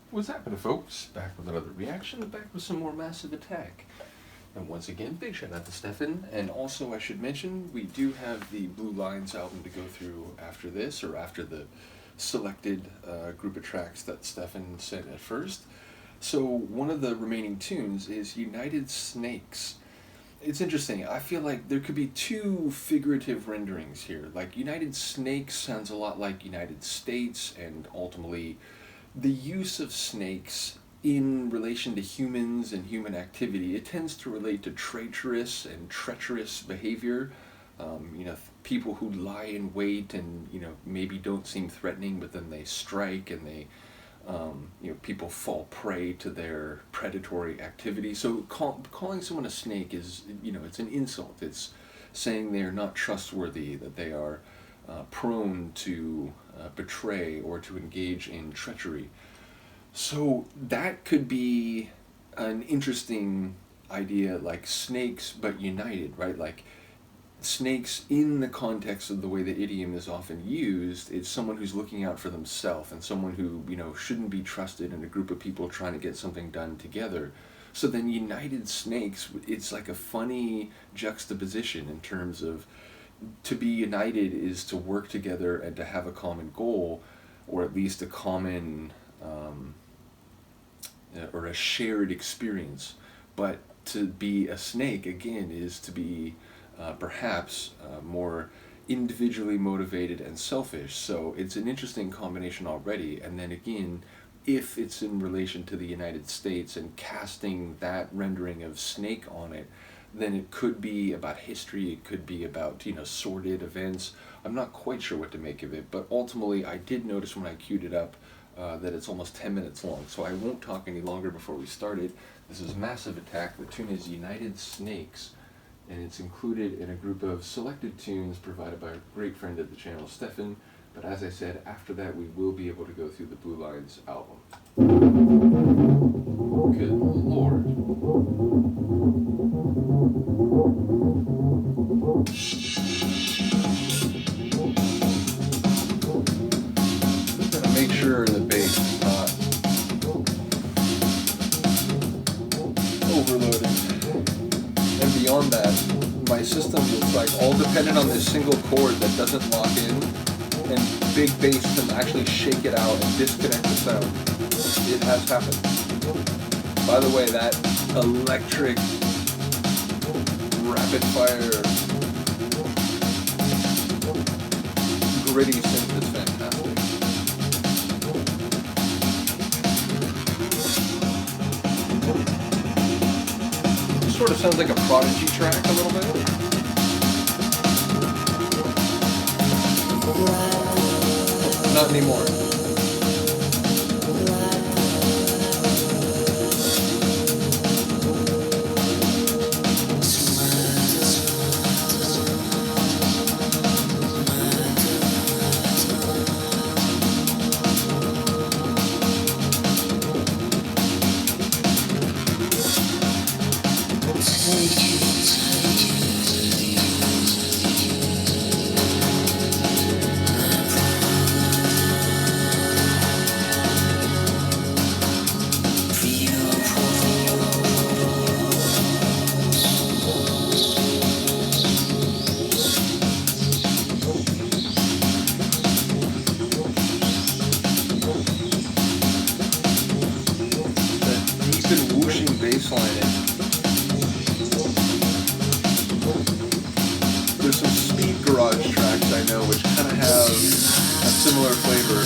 What's happening, folks? Back with another reaction, back with some more Massive Attack. And once again, big shout out to Stephan. And also, I should mention, we do have the Blue Lines album to go through after this, or after the selected group of tracks that Stephan sent at first. So, one of the remaining tunes is United Snakes. It's interesting. I feel like there could be two figurative renderings here. Like, United Snakes sounds a lot like United States, and ultimately, the use of snakes in relation to humans and human activity, it tends to relate to traitorous and treacherous behavior. People who lie in wait and maybe don't seem threatening, but then they strike and they, people fall prey to their predatory activity. So calling someone a snake is, it's an insult. It's saying they are not trustworthy, that they are prone to betray or to engage in treachery. So that could be an interesting idea, like snakes but united, right? Like snakes in the context of the way the idiom is often used, it's someone who's looking out for themselves and someone who, shouldn't be trusted in a group of people trying to get something done together. So then united snakes, it's like a funny juxtaposition in terms of to be united is to work together and to have a common goal, or at least a common or a shared experience. But to be a snake, again, is to be perhaps more individually motivated and selfish. So it's an interesting combination already. And then again, if it's in relation to the United States and casting that rendering of snake on it, then it could be about history, it could be about, sordid events. I'm not quite sure what to make of it, but ultimately I did notice when I queued it up that it's almost 10 minutes long, so I won't talk any longer before we start it. This is Massive Attack. The tune is United Snakes, and it's included in a group of selected tunes provided by a great friend of the channel, Stephan. But as I said, after that we will be able to go through the Blue Lines album. Good Lord. Just gonna make sure the bass is not overloaded. And beyond that, my system is like all dependent on this single chord that doesn't lock in, and big bass can actually shake it out and disconnect the sound. It has happened. By the way, that electric rapid fire gritty synth is fantastic. It sort of sounds like a Prodigy track a little bit. Not anymore. There's some speed garage tracks I know which kind of have a similar flavor.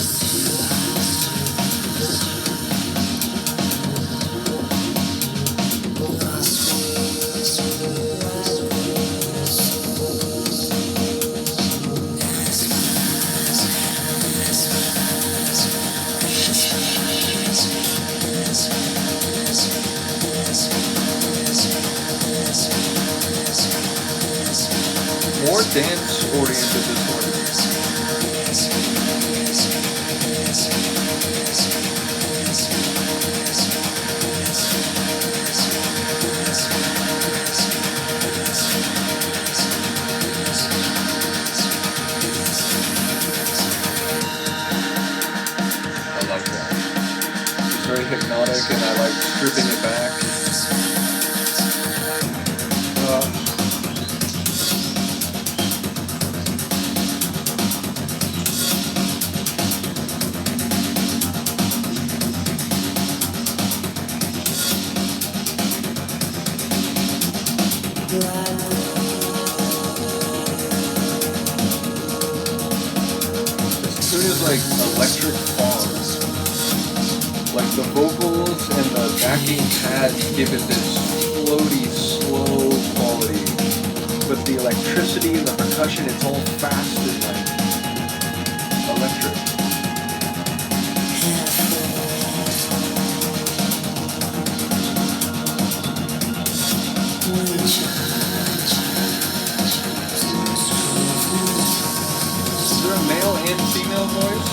More dance oriented this one. very hypnotic, and I like stripping it back. This tune is like electric fog. Like the vocals and the backing pads give it this floaty, slow quality. But the electricity and the percussion, it's all fast and like electric. Is there a male and female voice?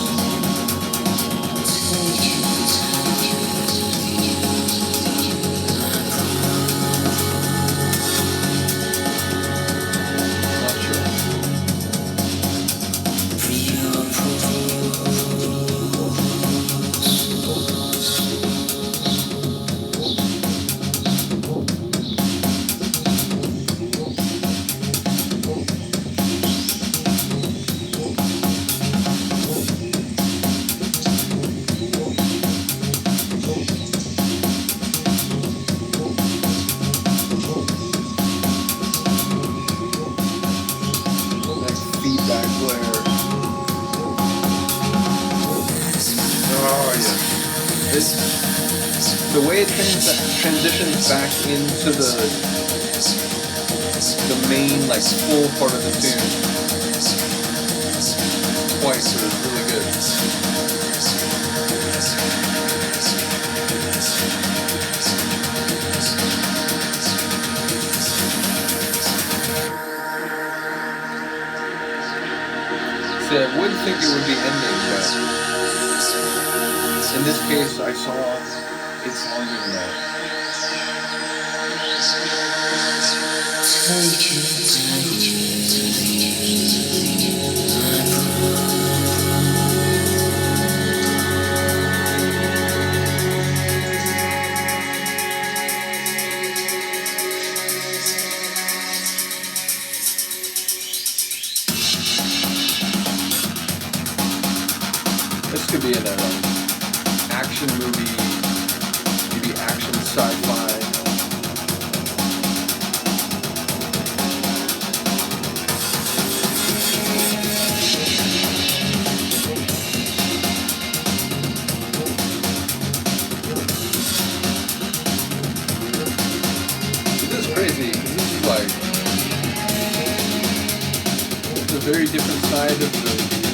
The way it transitions back into the main, like, full part of the tune twice, so it's really good. See, I would think it would be ending, but in this case, I saw it's longer than that. This could be in an action movie, maybe action sci-fi. This is crazy, because this is like, it's a very different side of the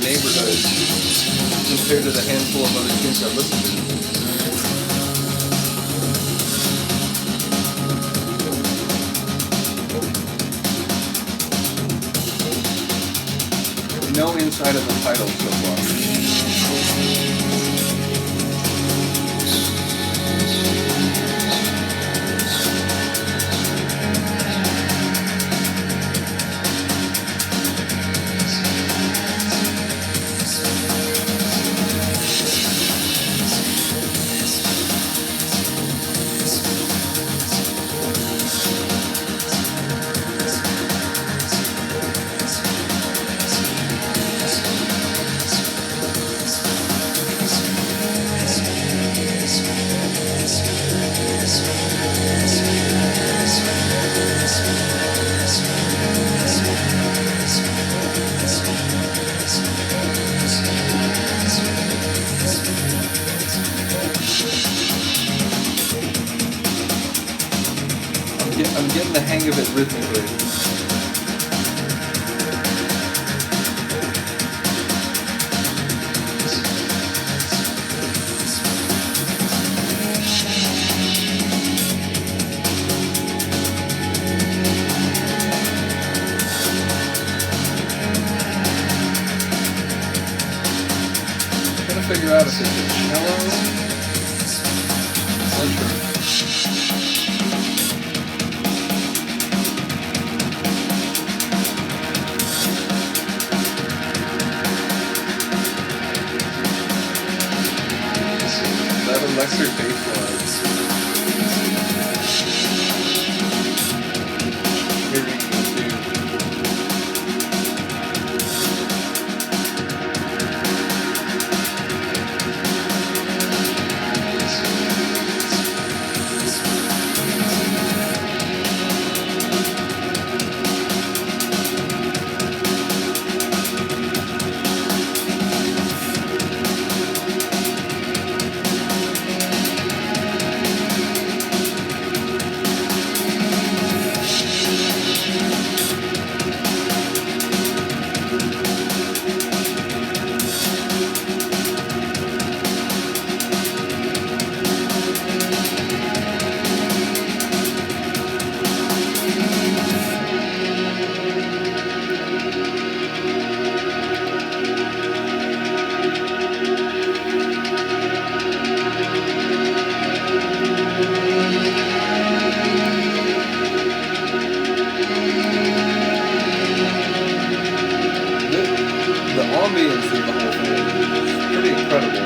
neighborhood compared to the handful of other tunes I listen to. No inside of the title so far. I'm getting the hang of it rhythmically. I'm trying to figure out if it's a cello. Not sure. Western bass lines. Hearing the tune. The ambience in the whole thing is pretty incredible.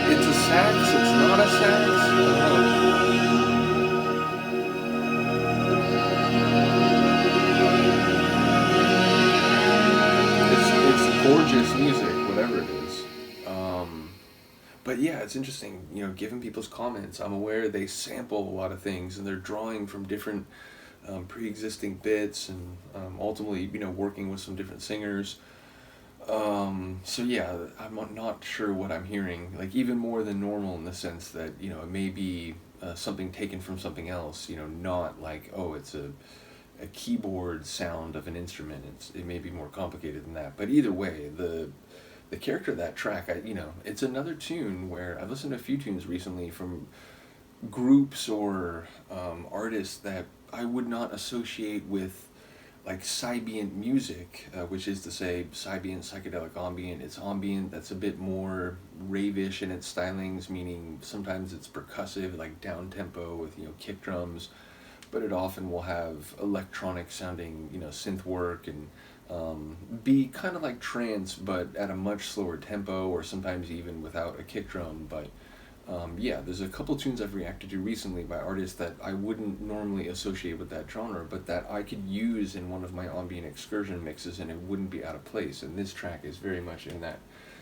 It's a sax, it's not a sax. I don't know. It's gorgeous music, whatever it is. But yeah, it's interesting, given people's comments, I'm aware they sample a lot of things and they're drawing from different pre-existing bits and ultimately, working with some different singers. So yeah, I'm not sure what I'm hearing, like even more than normal in the sense that, it may be something taken from something else, not like, oh, it's a keyboard sound of an instrument. It may be more complicated than that. But either way, the character of that track, it's another tune where I've listened to a few tunes recently from groups or artists that I would not associate with like Sybient music, which is to say Sybient, psychedelic ambient. It's ambient that's a bit more ravish in its stylings, meaning sometimes it's percussive, like down tempo with kick drums, but it often will have electronic sounding synth work and be kind of like trance, but at a much slower tempo, or sometimes even without a kick drum. But yeah, there's a couple tunes I've reacted to recently by artists that I wouldn't normally associate with that genre, but that I could use in one of my ambient excursion mixes and it wouldn't be out of place. And this track is very much in that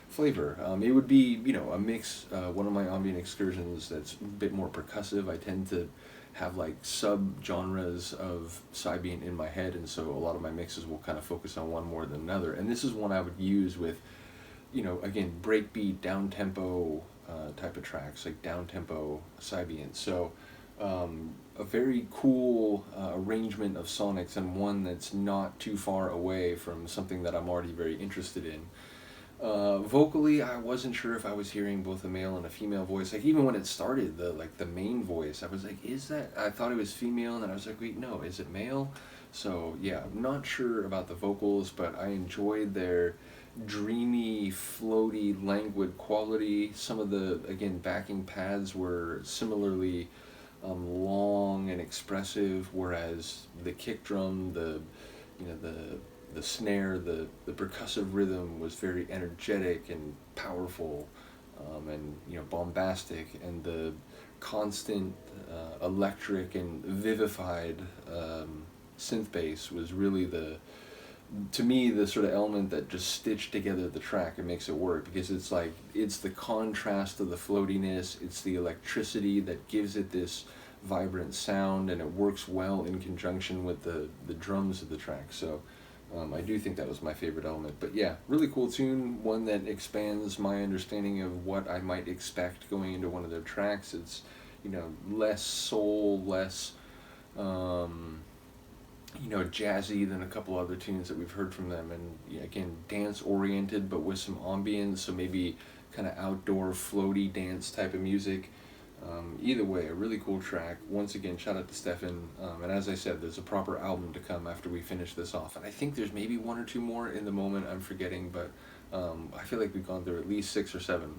flavor. It would be, a mix, one of my ambient excursions that's a bit more percussive. I tend to have like sub-genres of Sybient in my head, and so a lot of my mixes will kind of focus on one more than another. And this is one I would use with, again, breakbeat, down-tempo type of tracks, like down-tempo Sybient. So a very cool arrangement of sonics, and one that's not too far away from something that I'm already very interested in. Vocally, I wasn't sure if I was hearing both a male and a female voice. Like even when it started, the main voice, I was like, is that? I thought it was female, and then I was like, wait, no, is it male? So yeah, I'm not sure about the vocals, but I enjoyed their dreamy, floaty, languid quality. Some of the, again, backing pads were similarly long and expressive, whereas the kick drum, the snare, the percussive rhythm was very energetic and powerful, and bombastic, and the constant electric and vivified synth bass was really to me, the sort of element that just stitched together the track and makes it work, because it's the contrast of the floatiness, it's the electricity that gives it this vibrant sound, and it works well in conjunction with the drums of the track. So I do think that was my favorite element. But yeah, really cool tune, one that expands my understanding of what I might expect going into one of their tracks. It's, less soul, less, jazzy than a couple other tunes that we've heard from them. And again, dance-oriented, but with some ambience, so maybe kind of outdoor, floaty dance type of music. Either way, a really cool track. Once again, shout out to Stephan. And as I said, there's a proper album to come after we finish this off. And I think there's maybe one or two more in the moment I'm forgetting, but I feel like we've gone through at least 6 or 7.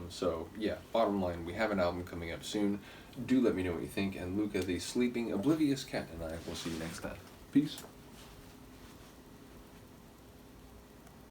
So yeah, bottom line, we have an album coming up soon. Do let me know what you think. And Luca, the sleeping oblivious cat, and I will see you next time. Peace.